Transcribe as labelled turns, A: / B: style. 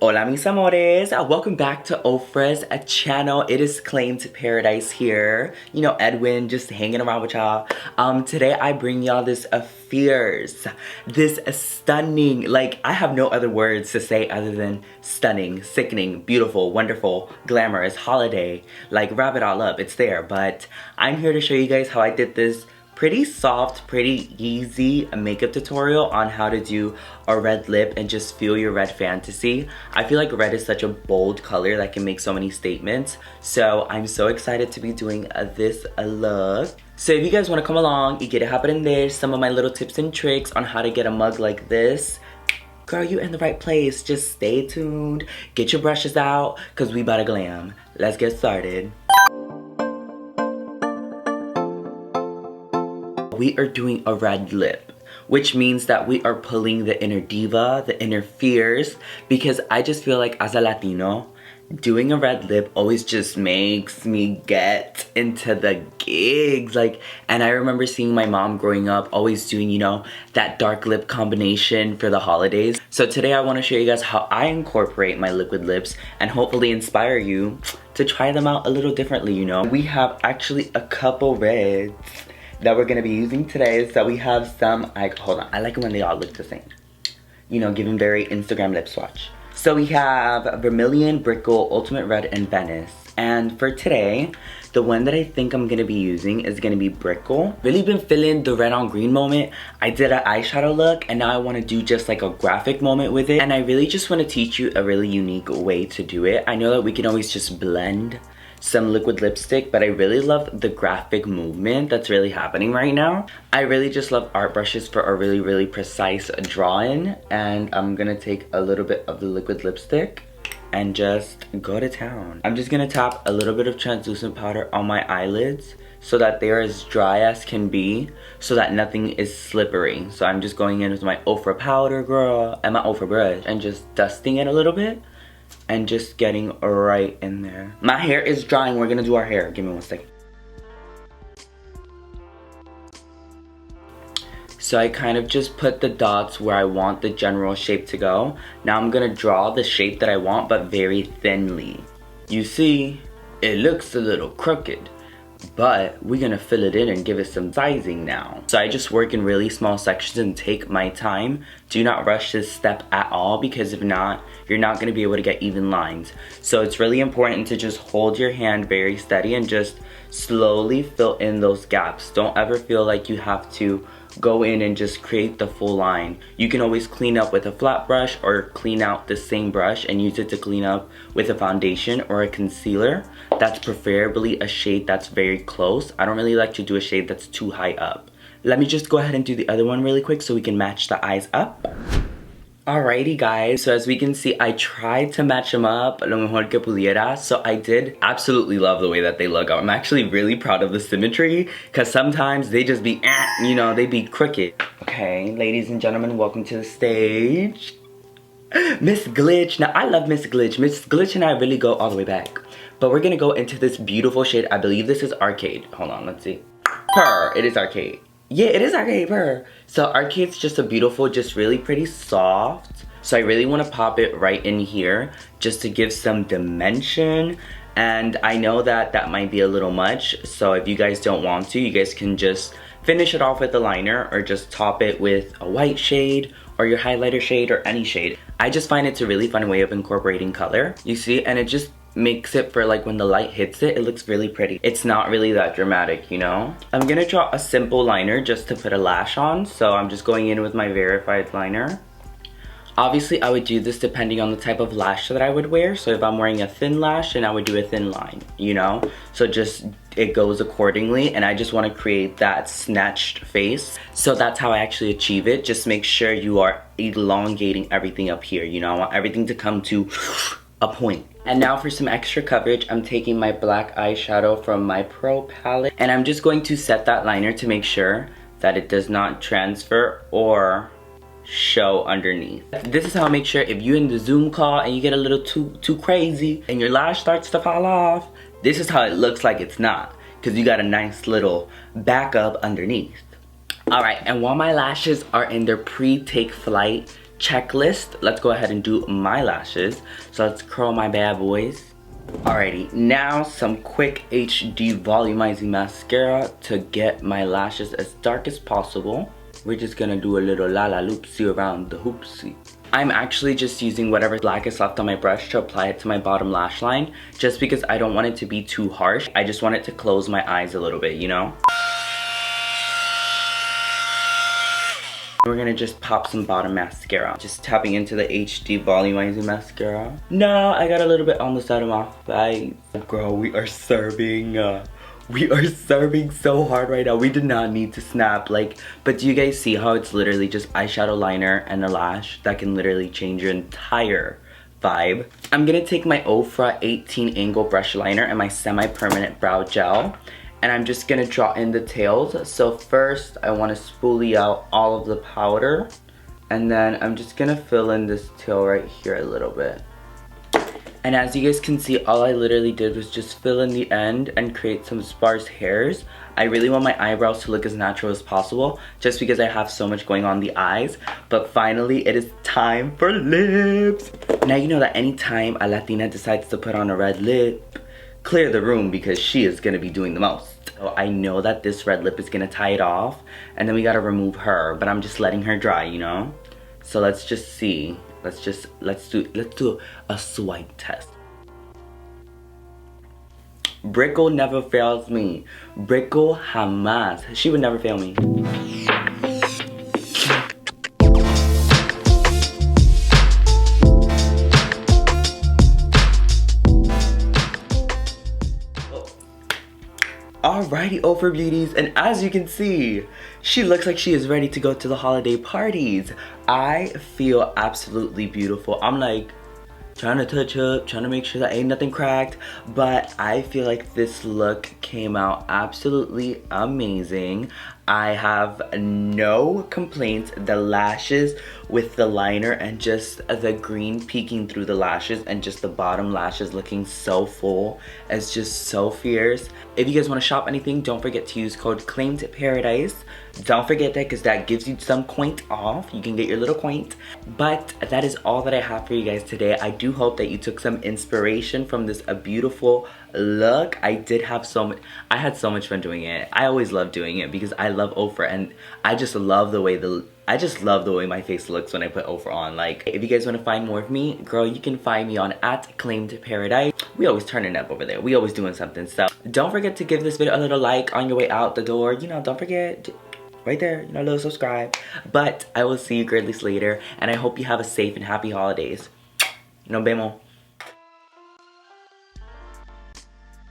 A: Hola mis amores, welcome back to Ofra's channel. It is Claimed Paradise here. You know, Edwin just hanging around with y'all. Today I bring y'all this fierce, this stunning, like I have no other words to say other than stunning, sickening, beautiful, wonderful, glamorous, holiday. Like wrap it all up, it's there. But I'm here to show you guys how I did this pretty soft, pretty easy makeup tutorial on how to do a red lip and just feel your red fantasy. I feel like red is such a bold color that can make so many statements. So I'm so excited to be doing this look. So if you guys want to come along, you get to happen in there. Some of my little tips and tricks on how to get a mug like this. Girl, you in the right place. Just stay tuned. Get your brushes out, cause we about to glam. Let's get started. We are doing a red lip, which means that we are pulling the inner diva, the inner fierce, because I just feel like as a Latino, doing a red lip always just makes me get into the gigs. Like, and I remember seeing my mom growing up always doing, you know, that dark lip combination for the holidays. So today I want to show you guys how I incorporate my liquid lips and hopefully inspire you to try them out a little differently, you know. We have actually a couple reds that we're gonna be using today. So we have some, hold on, I like it when they all look the same. You know, giving very Instagram lip swatch. So we have Vermilion, Brickell, Ultimate Red, and Venice. And for today, the one that I think I'm gonna be using is gonna be Brickell. Really been feeling the red on green moment. I did an eyeshadow look and now I wanna do just like a graphic moment with it. And I really just wanna teach you a really unique way to do it. I know that we can always just blend some liquid lipstick, but I really love the graphic movement that's really happening right now. I really just love art brushes for a really precise drawing, and I'm gonna take a little bit of the liquid lipstick and just go to town. I'm just gonna tap a little bit of translucent powder on my eyelids so that they're as dry as can be, so that nothing is slippery. So I'm just going in with my Ofra powder, girl, and my Ofra brush and just dusting it a little bit and just getting right in there. My hair is drying. We're gonna do our hair. Give me 1 second. So I kind of just put the dots where I want the general shape to go. Now I'm gonna draw the shape that I want, but very thinly. You see, it looks a little crooked, but we're gonna fill it in and give it some sizing now. So I just work in really small sections and take my time. Do not rush this step at all, because if not, you're not gonna be able to get even lines. So it's really important to just hold your hand very steady and just slowly fill in those gaps. Don't ever feel like you have to go in and just create the full line. You can always clean up with a flat brush or clean out the same brush and use it to clean up with a foundation or a concealer. That's preferably a shade that's very close. I don't really like to do a shade that's too high up. Let me just go ahead and do the other one really quick so we can match the eyes up. Alrighty guys, so as we can see, I tried to match them up lo mejor que pudiera. So I did absolutely love the way that they look. I'm actually really proud of the symmetry, because sometimes they just be, you know, they be crooked. Okay, ladies and gentlemen, welcome to the stage. Miss Glitch. Now I love Miss Glitch. Miss Glitch and I really go all the way back. But we're gonna go into this beautiful shade. I believe this is Arcade. Hold on, let's see. Purr, it is Arcade. Yeah, it is Arcade, purr. So Arcade's just a beautiful, just really pretty soft. So I really want to pop it right in here just to give some dimension. And I know that that might be a little much. So if you guys don't want to, you guys can just finish it off with a liner or just top it with a white shade or your highlighter shade or any shade. I just find it's a really fun way of incorporating color, you see, and it just makes it for like when the light hits it, it looks really pretty. It's not really that dramatic, you know? I'm gonna draw a simple liner just to put a lash on. So I'm just going in with my verified liner. Obviously, I would do this depending on the type of lash that I would wear. So if I'm wearing a thin lash, then I would do a thin line, you know? So just, it goes accordingly. And I just wanna create that snatched face. So that's how I actually achieve it. Just make sure you are elongating everything up here, you know? I want everything to come to a point. And now for some extra coverage, I'm taking my black eyeshadow from my Pro palette. And I'm just going to set that liner to make sure that it does not transfer or show underneath. This is how I make sure if you're in the Zoom call and you get a little too crazy and your lash starts to fall off, this is how it looks like it's not, because you got a nice little backup underneath. Alright, and while my lashes are in their pre-take flight, checklist, let's go ahead and do my lashes. So let's curl my bad boys. Alrighty, now some quick HD volumizing mascara to get my lashes as dark as possible. We're just gonna do a little la la loopsie around the hoopsie. I'm actually just using whatever black is left on my brush to apply it to my bottom lash line, just because I don't want it to be too harsh. I just want it to close my eyes a little bit, you know? We're gonna just pop some bottom mascara. Just tapping into the HD volumizing mascara. No, I got a little bit on the side of my face. Girl, we are serving. We are serving so hard right now. We did not need to snap. Like, but do you guys see how it's literally just eyeshadow liner and a lash that can literally change your entire vibe? I'm gonna take my Ofra 18 angle brush liner and my semi-permanent brow gel. And I'm just gonna draw in the tails. So first, I wanna spoolie out all of the powder. And then I'm just gonna fill in this tail right here a little bit. And as you guys can see, all I literally did was just fill in the end and create some sparse hairs. I really want my eyebrows to look as natural as possible, just because I have so much going on the eyes. But finally, it is time for lips. Now you know that anytime a Latina decides to put on a red lip, clear the room because she is gonna be doing the most. So I know that this red lip is gonna tie it off, and then we gotta remove her, but I'm just letting her dry, you know? So let's just see. Let's do a swipe test. Brickell never fails me. Brickell jamás. She would never fail me. Alrighty, Ofra beauties, and as you can see, she looks like she is ready to go to the holiday parties. I feel absolutely beautiful. I'm like trying to touch up, trying to make sure that ain't nothing cracked, but I feel like this look came out absolutely amazing. I have no complaints. The lashes with the liner and just the green peeking through the lashes and just the bottom lashes looking so full is just so fierce. If you guys want to shop anything, don't forget to use code Claimed Paradise. Don't forget that, because that gives you some coin off. You can get your little coin. But that is all that I have for you guys today. I do hope that you took some inspiration from this beautiful look. I had so much fun doing it. I always love doing it because I love Ofra, and I just love the way my face looks when I put Ofra on. Like, if you guys want to find more of me, girl, you can find me on @ClaimedParadise. We always turning up over there. We always doing something. So don't forget to give this video a little like on your way out the door. You know, don't forget, right there, you know, a little subscribe. But I will see you girlies later, and I hope you have a safe and happy holidays. Nos vemos.